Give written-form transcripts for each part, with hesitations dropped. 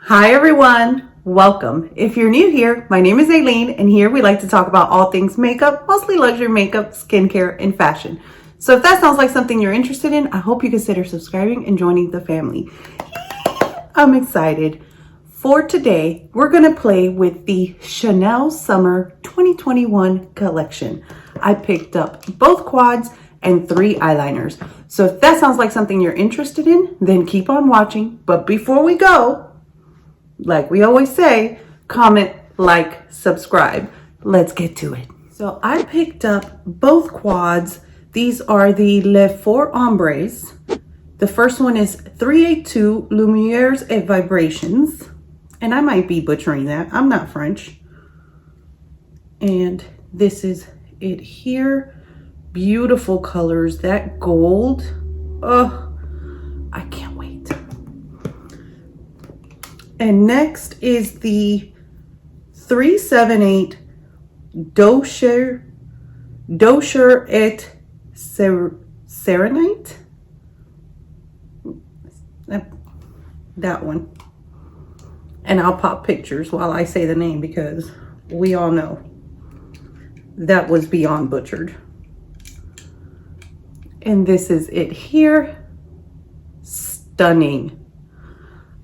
Hi everyone, welcome. If you're new here, my name is Aileen and here we like to talk about all things makeup, mostly luxury makeup, skincare, and fashion. So if that sounds like something you're interested in, I hope you consider subscribing and joining the family. I'm excited. For today, we're gonna play with the Chanel Summer 2021 collection. I picked up both quads and 3 eyeliners. So if that sounds like something you're interested in, then keep on watching. But before we go, like we always say, comment, like, subscribe. Let's get to it. So I picked up both quads. These are the Les Four Ombres. The first one is 382 Lumieres Et Vibrations. And I might be butchering that. I'm not French. And this is it here. Beautiful colors. That gold. Oh, I can't wait. And next is the 378 Douceur Et Serenite. That one. And I'll pop pictures while I say the name because we all know that was beyond butchered. And this is it here. Stunning.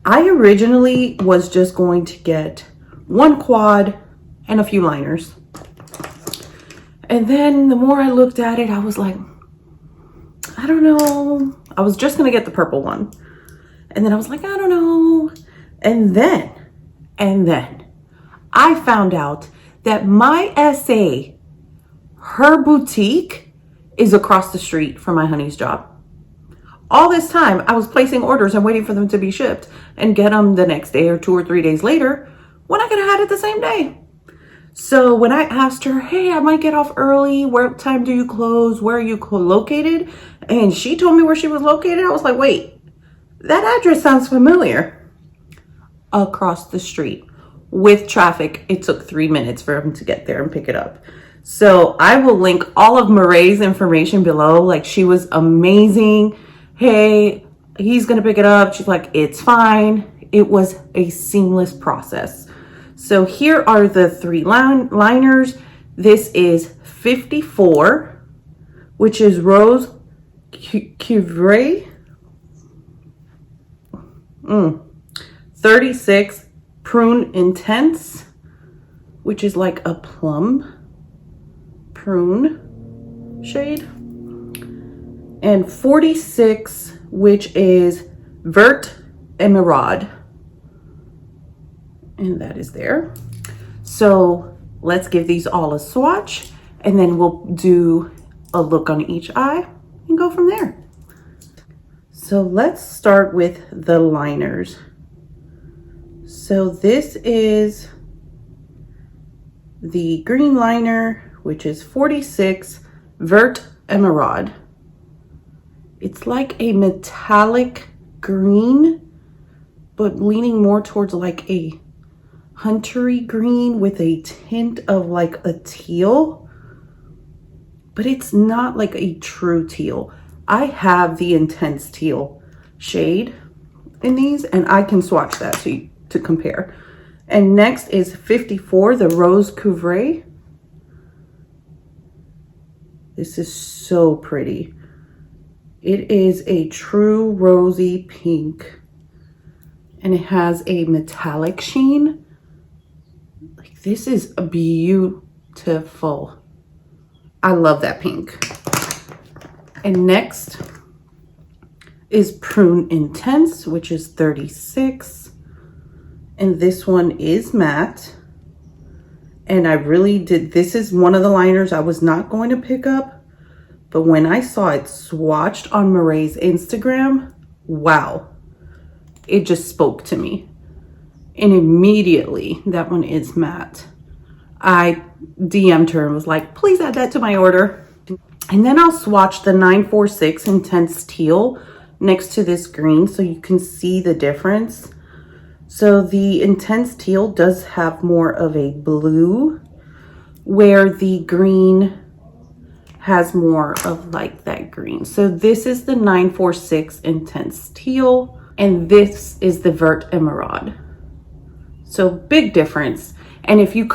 I originally was just going to get one quad and a few liners. And then the more I looked at it, I was like, I don't know. I was just going to get the purple one. And then I was like, I don't know. And then I found out that my SA, her boutique is across the street from my honey's job. All this time, I was placing orders and waiting for them to be shipped and get them the next day or 2 or 3 days later when I could have had it the same day. So when I asked her, hey, I might get off early. What time do you close? Where are you located? And she told me where she was located. I was like, wait, that address sounds familiar. Across the street. With traffic, it took 3 minutes for him to get there and pick it up. So I will link all of Marie's information below. Like, she was amazing. Hey, he's gonna pick it up. She's like, it's fine. It was a seamless process. So here are the 3 liners. This is 54, which is Rose Cuivre. 36, Prune Intense, which is like a plum prune shade. And 46, which is Vert Emeraud. And that is there. So let's give these all a swatch and then we'll do a look on each eye and go from there. So let's start with the liners. So this is the green liner, which is 46 Vert Emeraud. It's like a metallic green, but leaning more towards like a huntery green with a tint of like a teal, but it's not like a true teal. I have the intense teal shade in these and I can swatch that to compare. And next is 54, the Rose Cuivre. This is so pretty. It is a true rosy pink and it has a metallic sheen. Like, this is beautiful. I love that pink. And next is Prune Intense, which is 36. And this one is matte. And I really did, this is one of the liners I was not going to pick up. But when I saw it swatched on Marie's Instagram, wow, it just spoke to me. And immediately, that one is matte. I DM'd her and was like, please add that to my order. And then I'll swatch the 946 Intense Teal next to this green so you can see the difference. So the Intense Teal does have more of a blue, where the green has more of like that green. So this is the 946 Intense Teal, and this is the Vert Emeraud. So big difference. And if you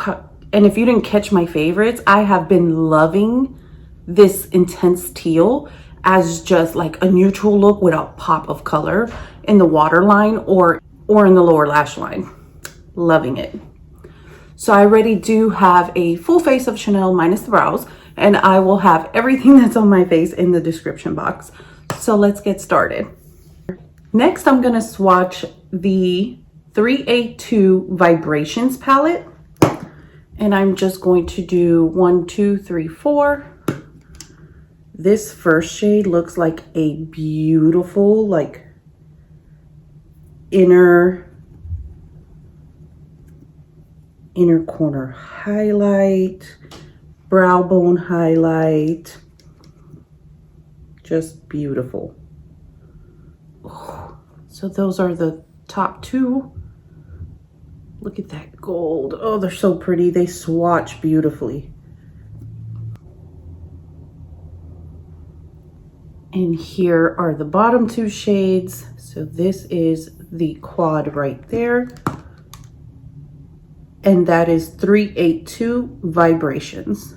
didn't catch my favorites, I have been loving this intense teal as just like a neutral look with a pop of color in the waterline or in the lower lash line. Loving it. So I already do have a full face of Chanel minus the brows, and I will have everything that's on my face in the description box. So let's get started. Next, I'm gonna swatch the 382 Vibrations palette. And I'm just going to do 1, 2, 3, 4. This first shade looks like a beautiful, like inner corner highlight, brow bone highlight. Just beautiful. So those are the top two. Look at that gold. Oh, they're so pretty. They swatch beautifully. And here are the bottom two shades. So this is the quad right there. And that is 382 Vibrations.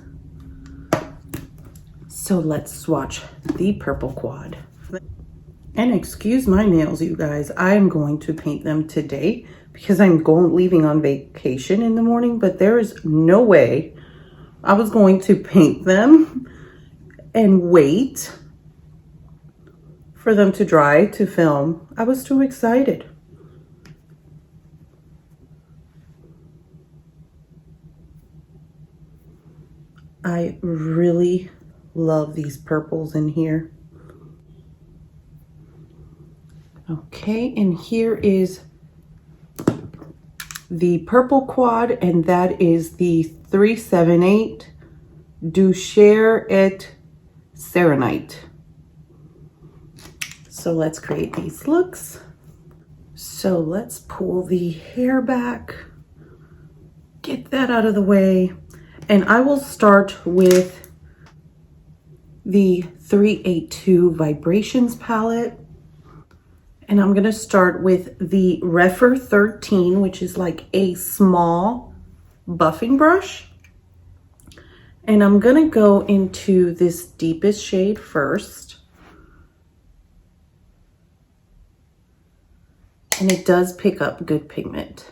So let's swatch the purple quad. And excuse my nails, you guys. I'm going to paint them today because I'm leaving on vacation in the morning, but there is no way I was going to paint them and wait for them to dry to film. I was too excited. I really love these purples in here. Okay, and here is the purple quad, and that is the 378 Douceur Et Serenite. So let's create these looks. So let's pull the hair back, get that out of the way, and I will start with the 382 Vibrations palette. And I'm gonna start with the Refer 13, which is like a small buffing brush. And I'm gonna go into this deepest shade first. And it does pick up good pigment.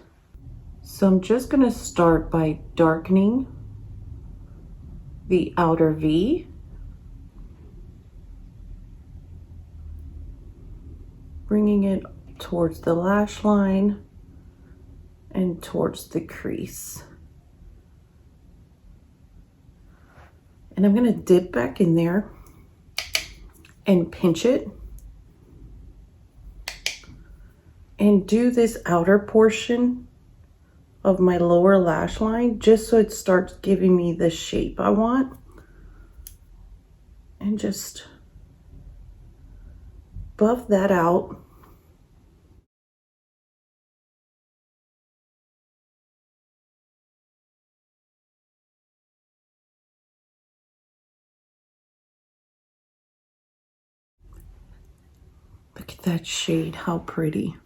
So I'm just gonna start by darkening the outer V. Bringing it towards the lash line and towards the crease. And I'm gonna dip back in there and pinch it and do this outer portion of my lower lash line just so it starts giving me the shape I want. And just buff that out. Look at that shade, how pretty.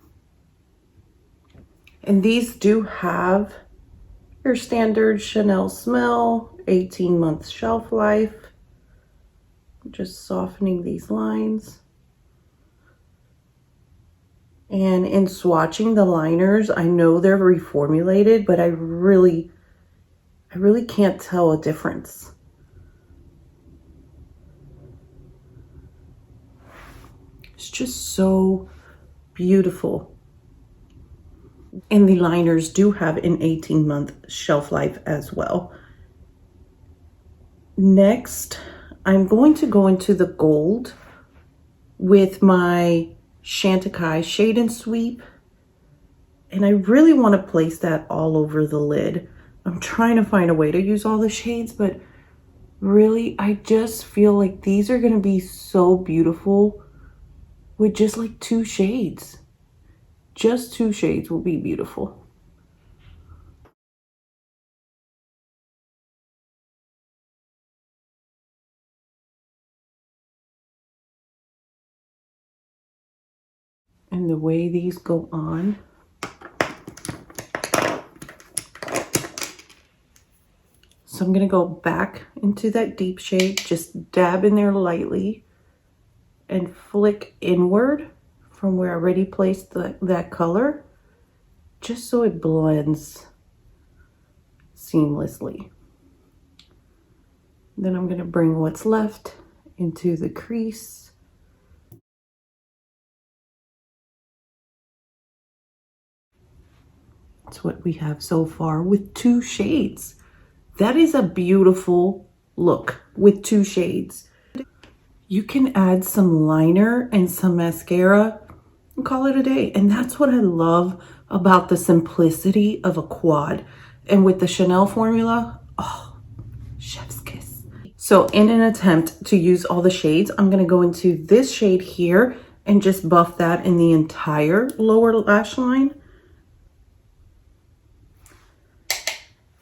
And these do have your standard Chanel smell, 18-month shelf life. Just softening these lines. And in swatching the liners, I know they're reformulated, but I really can't tell a difference. It's just so beautiful. And the liners do have an 18-month shelf life as well. Next, I'm going to go into the gold with my Chantecaille Shade and Sweep. And I really want to place that all over the lid. I'm trying to find a way to use all the shades, but really, I just feel like these are going to be so beautiful with just like 2 shades. Just 2 shades will be beautiful. And the way these go on, I'm going to go back into that deep shade, just dab in there lightly and flick inward from where I already placed that color, just so it blends seamlessly. Then I'm going to bring what's left into the crease. That's what we have so far with 2 shades. That is a beautiful look with 2 shades. You can add some liner and some mascara and call it a day. And that's what I love about the simplicity of a quad. And with the Chanel formula, oh, chef's kiss. So in an attempt to use all the shades, I'm going to go into this shade here and just buff that in the entire lower lash line.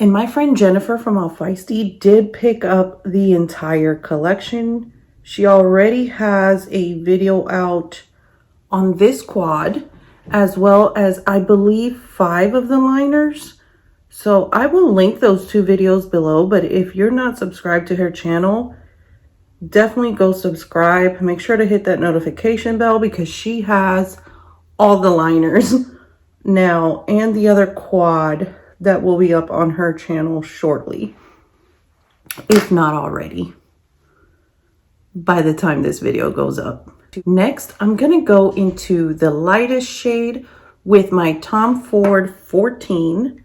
And my friend Jennifer from All Feisty did pick up the entire collection. She already has a video out on this quad, as well as I believe 5 of the liners. So I will link those 2 videos below, but if you're not subscribed to her channel, definitely go subscribe. Make sure to hit that notification bell because she has all the liners now and the other quad that will be up on her channel shortly, if not already, by the time this video goes up. Next, I'm going to go into the lightest shade with my Tom Ford 14,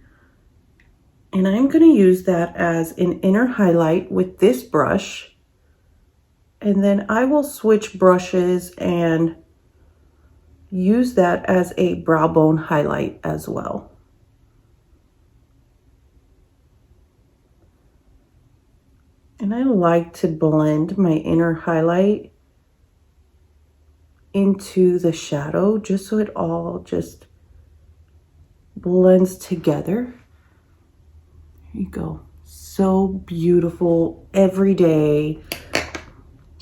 and I'm going to use that as an inner highlight with this brush, and then I will switch brushes and use that as a brow bone highlight as well. And I like to blend my inner highlight into the shadow just so it all just blends together. There you go. So beautiful every day.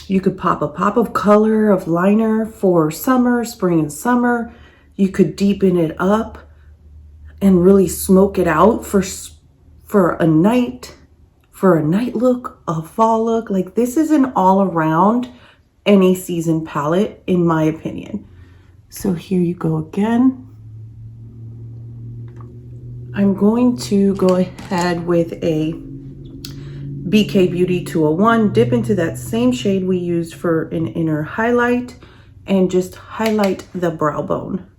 You could pop a pop of color of liner for summer, spring and summer. You could deepen it up and really smoke it out for a night. For a night look, a fall look. Like, this is an all around any season palette, in my opinion. So here you go again. I'm going to go ahead with a BK Beauty 201, dip into that same shade we used for an inner highlight, and just highlight the brow bone.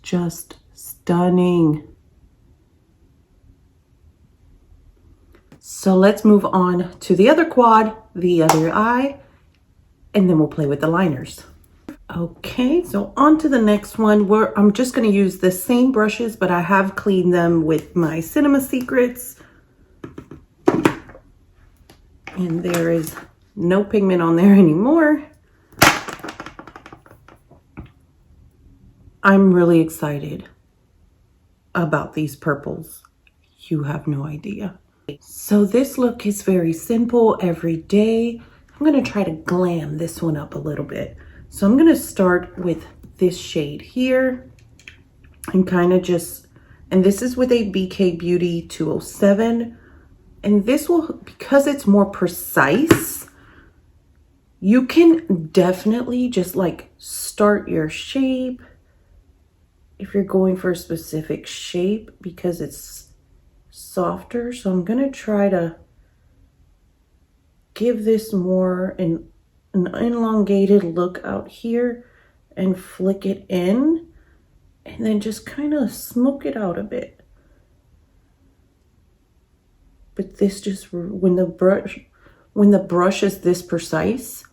Just stunning. So let's move on to the other quad, the other eye, and then we'll play with the liners. Okay, so on to the next one, where I'm just going to use the same brushes, but I have cleaned them with my Cinema Secrets. And there is no pigment on there anymore. I'm really excited about these purples. You have no idea. So this look is very simple, every day. I'm going to try to glam this one up a little bit. So I'm going to start with this shade here and kind of just, and this is with a BK Beauty 207. And this will, because it's more precise, you can definitely just like start your shape if you're going for a specific shape because it's softer. So I'm going to try to give this more an elongated look out here and flick it in and then just kind of smoke it out a bit. But this just, when the brush is this precise,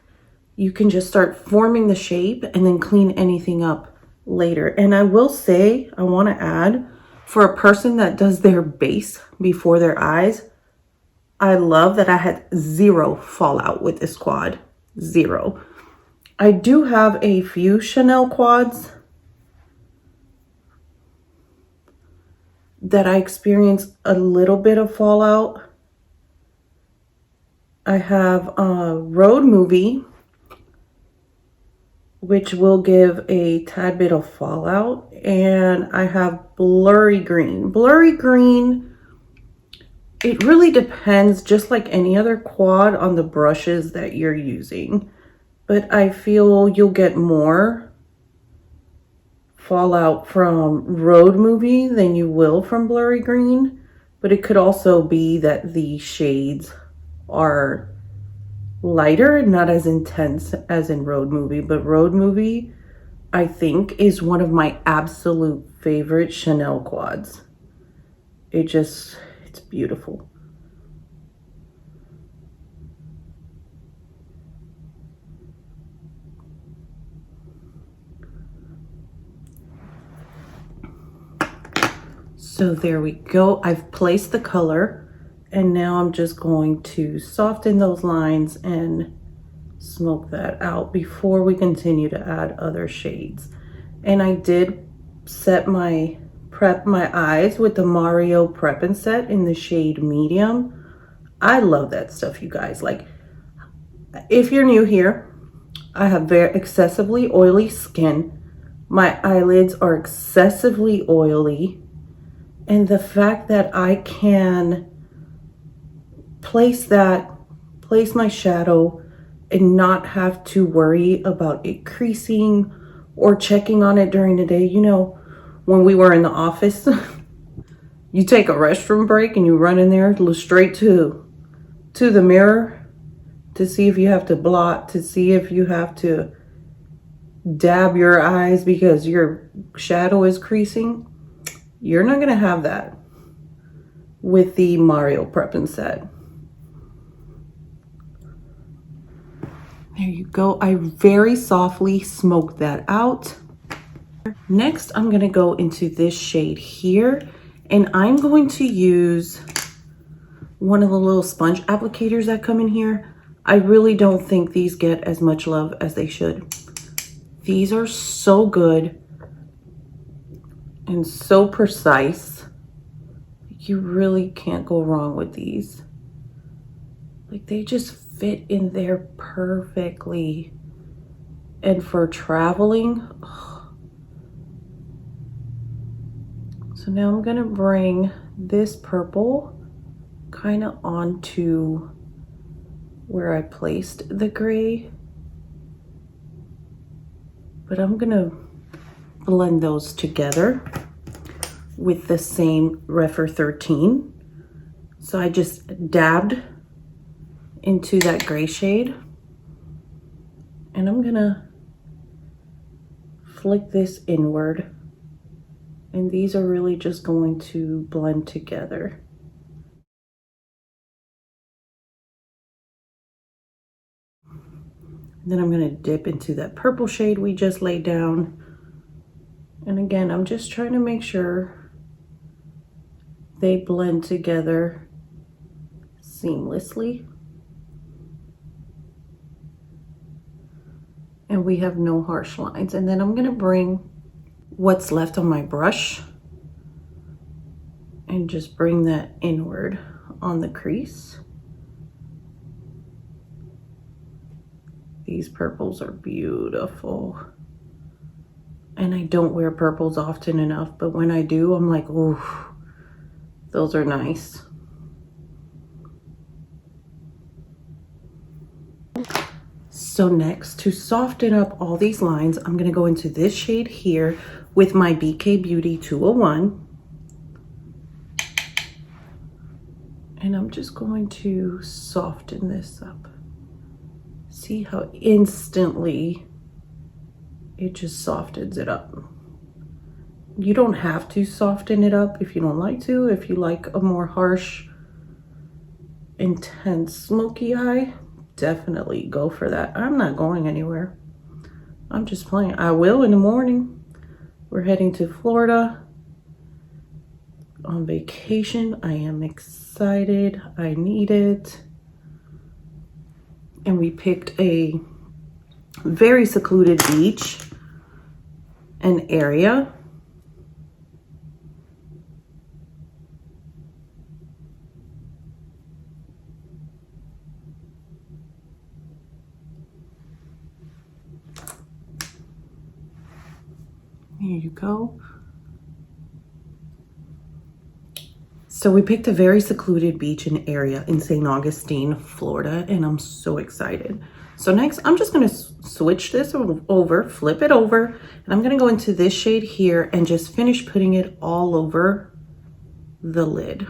you can just start forming the shape and then clean anything up later. And I will say, I want to add, for a person that does their base before their eyes, I love that I had zero fallout with this quad. Zero. I do have a few Chanel quads that I experienced a little bit of fallout. I have a Road Movie which will give a tad bit of fallout. And I have blurry green. Blurry green, it really depends, just like any other quad, on the brushes that you're using. But I feel you'll get more fallout from Road Movie than you will from blurry green. But it could also be that the shades are lighter, not as intense as in Road Movie. But Road Movie, I think, is one of my absolute favorite Chanel quads. It's beautiful. So there we go. I've placed the color, and now I'm just going to soften those lines and smoke that out before we continue to add other shades. And I did prep my eyes with the Mario Prep and Set in the shade medium. I love that stuff, you guys. Like, if you're new here, I have very excessively oily skin. My eyelids are excessively oily. And the fact that I can place my shadow and not have to worry about it creasing or checking on it during the day. You know, when we were in the office, you take a restroom break and you run in there, look straight to the mirror to see if you have to blot, to see if you have to dab your eyes because your shadow is creasing. You're not gonna have that with the Mario Prep and Set. There you go. I very softly smoked that out. Next, I'm gonna go into this shade here, and I'm going to use one of the little sponge applicators that come in here. I really don't think these get as much love as they should. These are so good and so precise. You really can't go wrong with these. Like, they just fit in there perfectly. And for traveling, so now I'm gonna bring this purple kind of onto where I placed the gray, but I'm gonna blend those together with the same Refer 13. So I just dabbed into that gray shade, and I'm gonna flick this inward, and these are really just going to blend together. And then I'm gonna dip into that purple shade we just laid down. And again, I'm just trying to make sure they blend together seamlessly. And we have no harsh lines. And then I'm gonna bring what's left on my brush and just bring that inward on the crease. These purples are beautiful. And I don't wear purples often enough, but when I do, I'm like, ooh, those are nice. So next, to soften up all these lines, I'm gonna go into this shade here with my BK Beauty 201. And I'm just going to soften this up. See how instantly it just softens it up. You don't have to soften it up if you don't like to. If you like a more harsh, intense, smoky eye, definitely go for that. I'm not going anywhere. I'm just playing. I will in the morning. We're heading to Florida on vacation. I am excited. I need it. And we picked a very secluded beach and area. Here you go. So we picked a very secluded beach and area in St. Augustine, Florida, and I'm so excited. So next, I'm just gonna switch this over, flip it over, and I'm gonna go into this shade here and just finish putting it all over the lid.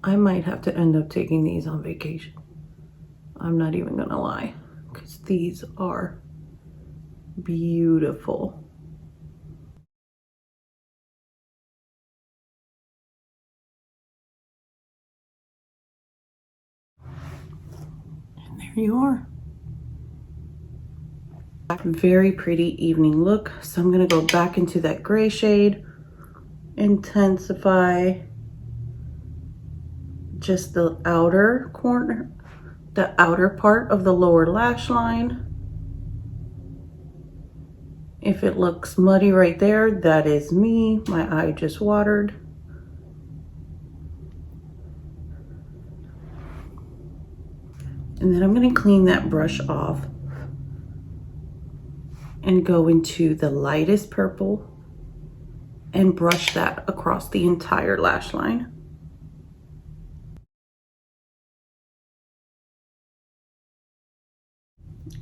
I might have to end up taking these on vacation. I'm not even gonna lie, because these are beautiful. And there you are. Very pretty evening look. So I'm gonna go back into that gray shade, intensify just the outer corner, the outer part of the lower lash line. If it looks muddy right there, that is me. My eye just watered. And then I'm gonna clean that brush off and go into the lightest purple and brush that across the entire lash line.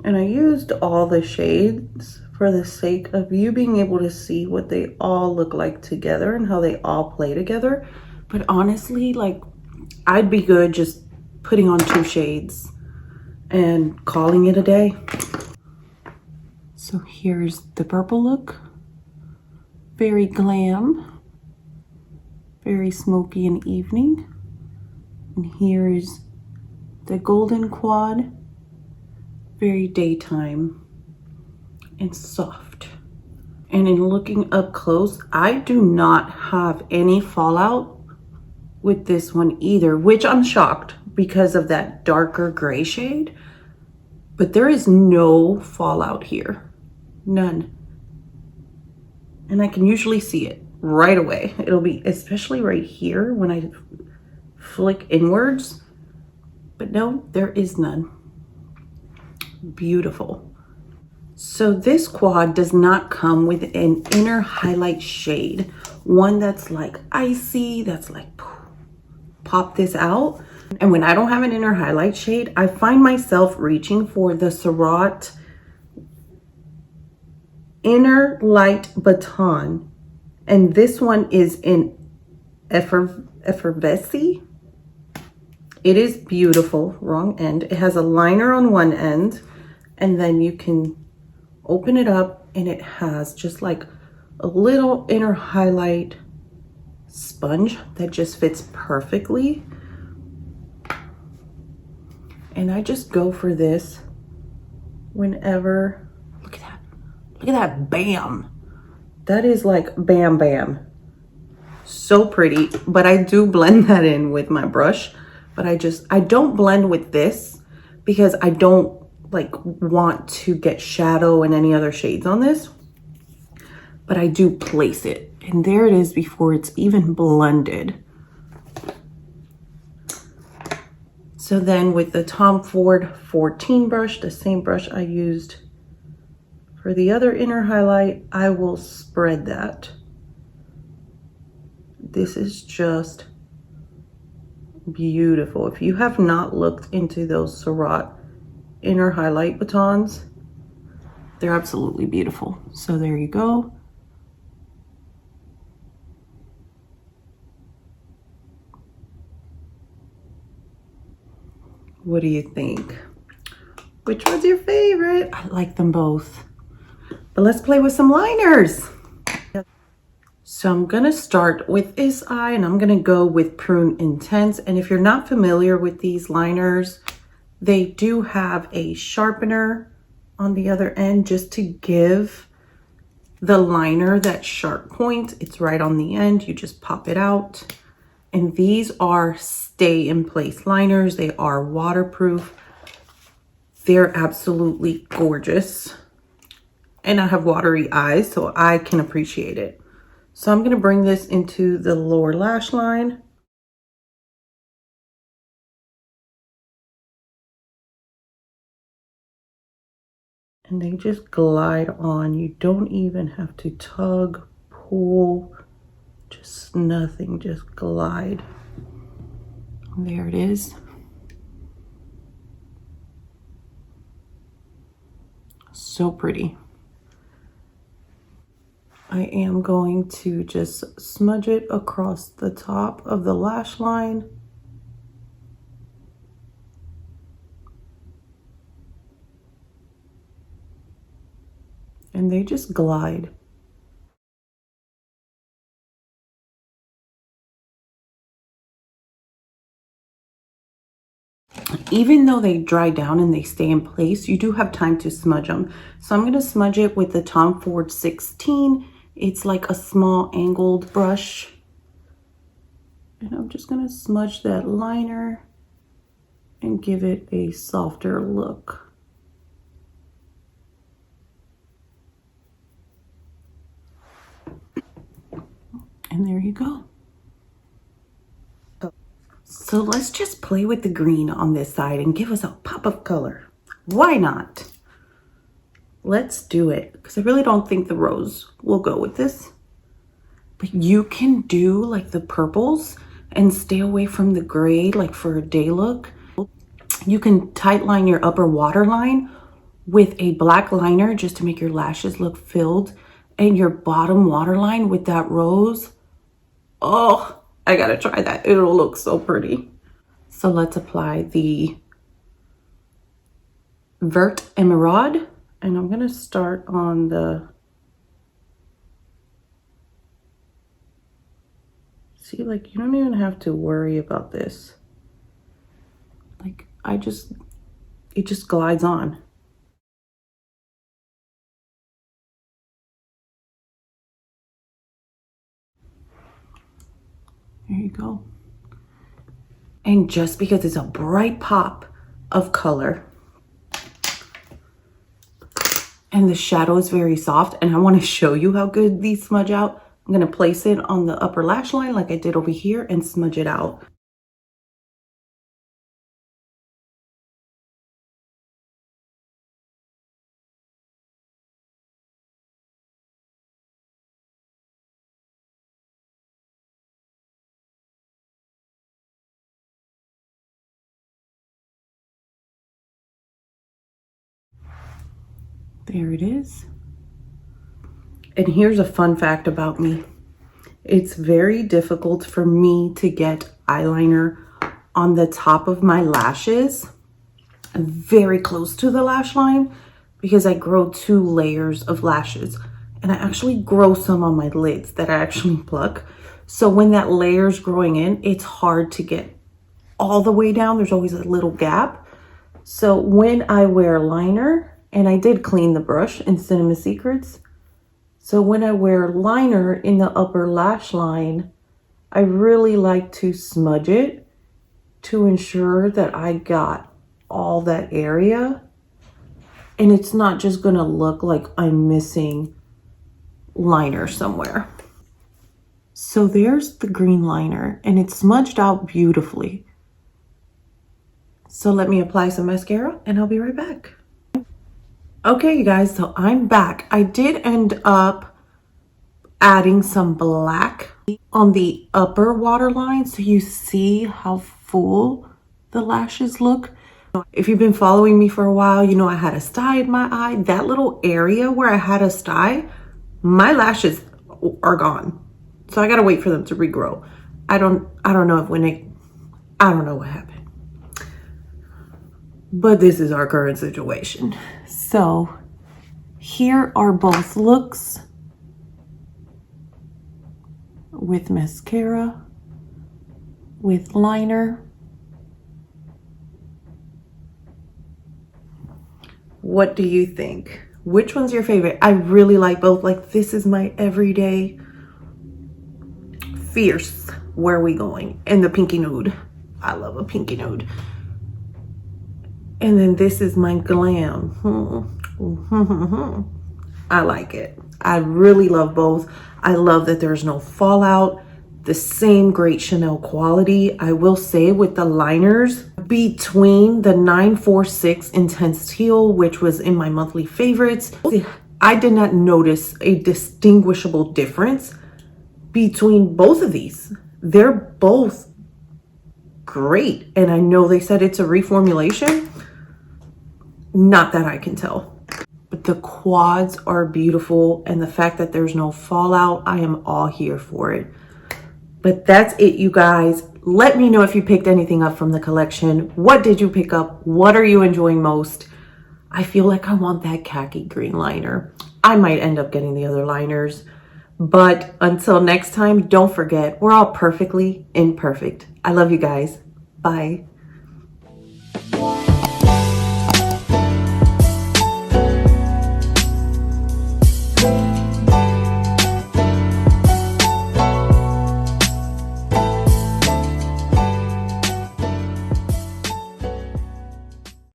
And I used all the shades for the sake of you being able to see what they all look like together and how they all play together. But honestly, like, I'd be good just putting on 2 shades and calling it a day. So here's the purple look. Very glam, very smoky and evening. And here's the golden quad. Very daytime and soft. And in looking up close, I do not have any fallout with this one either, which I'm shocked because of that darker gray shade, but there is no fallout here, none. And I can usually see it right away. It'll be especially right here when I flick inwards, but no, there is none. Beautiful. So this quad does not come with an inner highlight shade, one that's like icy, that's like pop this out. And when I don't have an inner highlight shade, I find myself reaching for the Surratt Inner Light Baton, and this one is in Effervescence. It is beautiful. Wrong end. It has a liner on one end, and then you can open it up and it has just like a little inner highlight sponge that just fits perfectly. And I just go for this whenever. Look at that. Look at that. Bam. That is like bam bam. So pretty. But I do blend that in with my brush. But I don't blend with this because I don't like want to get shadow and any other shades on this. But I do place it. And there it is before it's even blended. So then with the Tom Ford 14 brush, the same brush I used for the other inner highlight, I will spread that. This is just beautiful. If you have not looked into those Surratt inner highlight batons, they're absolutely beautiful. So there you go. What do you think? Which one's your favorite? I like them both. But let's play with some liners. So I'm gonna start with this eye and I'm gonna go with Prune Intense. And if you're not familiar with these liners, they do have a sharpener on the other end just to give the liner that sharp point. It's right on the end. You just pop it out. And these are stay in place liners. They are waterproof. They're absolutely gorgeous. And I have watery eyes, so I can appreciate it. So I'm going to bring this into the lower lash line. And they just glide on. You don't even have to tug, pull, just nothing, just glide. And there it is. So pretty. I am going to just smudge it across the top of the lash line. And they just glide. Even though they dry down and they stay in place, you do have time to smudge them. So I'm going to smudge it with the Tom Ford 16. It's like a small angled brush. And I'm just going to smudge that liner and give it a softer look. And there you go. So let's just play with the green on this side and give us a pop of color. Why not? Let's do it, because I really don't think the rose will go with this. But you can do like the purples and stay away from the gray, like for a day look. You can tight line your upper waterline with a black liner just to make your lashes look filled, and your bottom waterline with that rose. Oh, I gotta try that. It'll look so pretty. So let's apply the Vert Emeraud, and I'm gonna start on the, see, like, you don't even have to worry about this. Like, it just glides on. There you go. And just because it's a bright pop of color and the shadow is very soft, and I want to show you how good these smudge out, I'm going to place it on the upper lash line like I did over here and smudge it out. There it is. And here's a fun fact about me. It's very difficult for me to get eyeliner on the top of my lashes, very close to the lash line, because I grow 2 layers of lashes. And I actually grow some on my lids that I actually pluck. So when that layer's growing in, it's hard to get all the way down. There's always a little gap. So when I wear liner, and I did clean the brush in Cinema Secrets, so when I wear liner in the upper lash line, I really like to smudge it to ensure that I got all that area. And it's not just gonna look like I'm missing liner somewhere. So there's the green liner, and it's smudged out beautifully. So let me apply some mascara and I'll be right back. Okay, you guys, so I'm back. I did end up adding some black on the upper waterline so you see how full the lashes look. If you've been following me for a while, you know I had a sty in my eye. That little area where I had a sty, my lashes are gone. So I gotta wait for them to regrow. I don't know if I don't know what happened. But this is our current situation. So here are both looks with mascara, with liner. What do you think? Which one's your favorite? I really like both. Like, this is my everyday fierce. Where are we going? And the pinky nude. I love a pinky nude. And then this is my glam. I like it. I really love both. I love that there's no fallout. The same great Chanel quality. I will say with the liners, between the 946 Intense Teal, which was in my monthly favorites, I did not notice a distinguishable difference between both of these. They're both great. And I know they said it's a reformulation. Not that I can tell. But the quads are beautiful. And the fact that there's no fallout, I am all here for it. But that's it, you guys. Let me know if you picked anything up from the collection. What did you pick up? What are you enjoying most? I feel like I want that khaki green liner. I might end up getting the other liners. But until next time, don't forget, we're all perfectly imperfect. I love you guys. Bye.